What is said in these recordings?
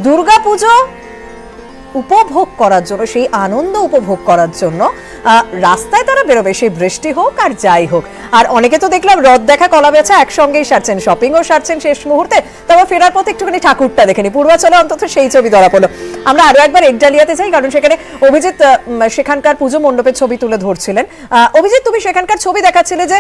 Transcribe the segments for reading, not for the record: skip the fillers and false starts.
দুর্গাপুজো উপভোগ করার জন্য, সেই আনন্দ উপভোগ করার জন্য রাস্তায় তারা বেরোবে, সেই বৃষ্টি হোক আর যাই হোক। আর অনেকে তো দেখলাম রথ দেখা, কলা বেচা একসঙ্গেই সারছেন, শপিংও সারছেন শেষ মুহূর্তে। তবে ফেরার পথে একটুখানি ঠাকুরটা দেখেনি, পূর্বাচলে অন্তত সেই ছবি ধরা পড়লো। আমরা আরো একবার একডালিয়াতে যাই, কারণ সেখানে অভিজিৎ সেখানকার পুজো মণ্ডপের ছবি তুলে ধরছিলেন। অভিজিৎ, তুমি সেখানকার ছবি দেখাচ্ছিলে যে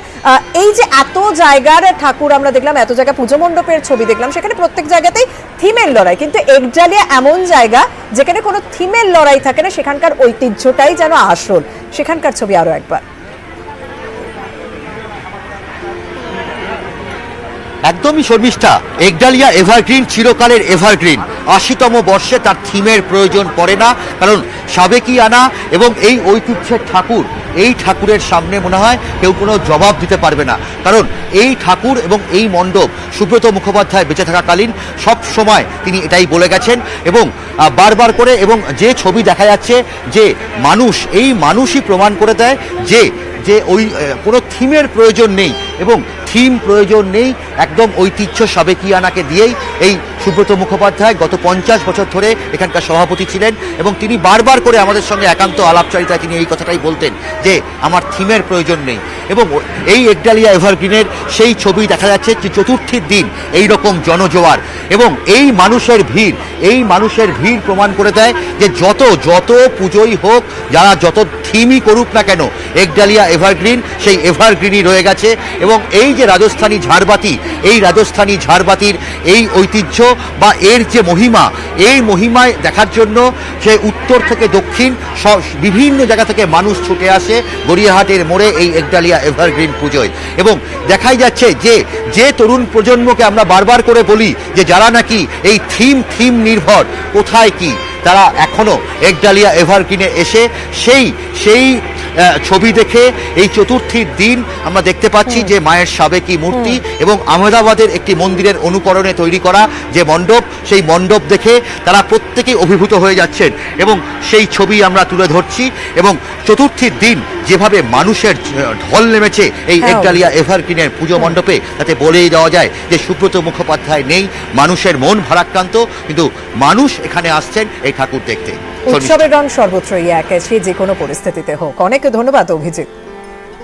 এই যে এত জায়গার ঠাকুর আমরা দেখলাম, এত জায়গা পুজো মণ্ডপের ছবি দেখলাম, সেখানে প্রত্যেক জায়গাতেই থিমের লড়াই, কিন্তু একডালিয়া এমন জায়গা যেখানে কোনো থিমের লড়াই থাকে না, সেখানকার ঐতিহ্যটাই যেন আসল। সেখানকার ছবি আরো একবার। একদমই শর্মিষ্ঠা, একডালিয়া এভারগ্রিন চিরকালের এভারগ্রিন। ৮০তম বর্ষে তার থিমের প্রয়োজন পড়ে না, কারণ সাবেকিয়ানা এবং এই ঐতিহ্যের ঠাকুর, এই ঠাকুরের সামনে মনে হয় কেউ কোনো জবাব দিতে পারবে না। কারণ এই ঠাকুর এবং এই মণ্ডপ সুব্রত মুখোপাধ্যায় বেঁচে থাকাকালীন সব সময় তিনি এটাই বলে গেছেন এবং বারবার করে, এবং যে ছবি দেখা যাচ্ছে যে মানুষ, এই মানুষই প্রমাণ করে দেয় যে যে ওই কোনো থিমের প্রয়োজন নেই এবং থিম প্রয়োজন নেই, একদম ঐতিহ্য সাবেকিয়ানাকে দিয়েই এই সুব্রত মুখোপাধ্যায় গত 50 বছর ধরে এখানকার সভাপতি ছিলেন এবং তিনি বারবার করে আমাদের সঙ্গে একান্ত আলাপচারিতায় তিনি এই কথাটাই বলতেন যে আমার থিমের প্রয়োজন নেই। এবং এই একডালিয়া এভারগ্রিনের সেই ছবি দেখা যাচ্ছে যে চতুর্থীর দিন এই রকম জনজোয়ার এবং এই মানুষের ভিড়, এই মানুষের ভিড় প্রমাণ করে দেয় যে যত যত পুজোই হোক, যারা যত থিমই করুক না কেন, একডালিয়া এভারগ্রিন সেই এভারগ্রিনই রয়ে গেছে। এবং এই যে রাজস্থানী ঝাড়বাতি, এই রাজস্থানী ঝাড়বাতির এই ঐতিহ্য বা এর যে মহিমা, এই মহিমায় দেখার জন্য সে উত্তর থেকে দক্ষিণ বিভিন্ন জায়গা থেকে মানুষ ছুটে আসে গড়িয়াহাটের মোড়ে এই একডালিয়া এভারগ্রিন পুজোয়। এবং দেখাই যাচ্ছে যে যে তরুণ প্রজন্মকে আমরা বারবার করে বলি যে যারা নাকি এই থিম নির্ভর, কোথায় কি, তারা এখনো একডালিয়া এভারগ্রিনে এসে সেই ছবি দেখে এই চতুর্থীর দিন আমরা দেখতে পাচ্ছি যে মায়ের সাবেকি মূর্তি এবং আহমেদাবাদের একটি মন্দিরের অনুকরণে তৈরি করা যে মণ্ডপ, সেই মণ্ডপ দেখে তারা প্রত্যেকেই অভিভূত হয়ে যাচ্ছেন এবং সেই ছবি আমরা তুলে ধরছি। এবং চতুর্থীর দিন যেভাবে মানুষের ঢল নেমেছে এই একডালিয়া এভারগ্রিনের পুজো মণ্ডপে, তাতে বলেই দেওয়া যায় যে সুব্রত মুখোপাধ্যায় নেই, মানুষের মন ভারাক্রান্ত, কিন্তু মানুষ এখানে আসছেন এই ঠাকুর দেখতে। উৎসবের রং সর্বত্রই এক, সে যে কোনো পরিস্থিতিতে হোক। অনেক ধন্যবাদ অভিজিৎ।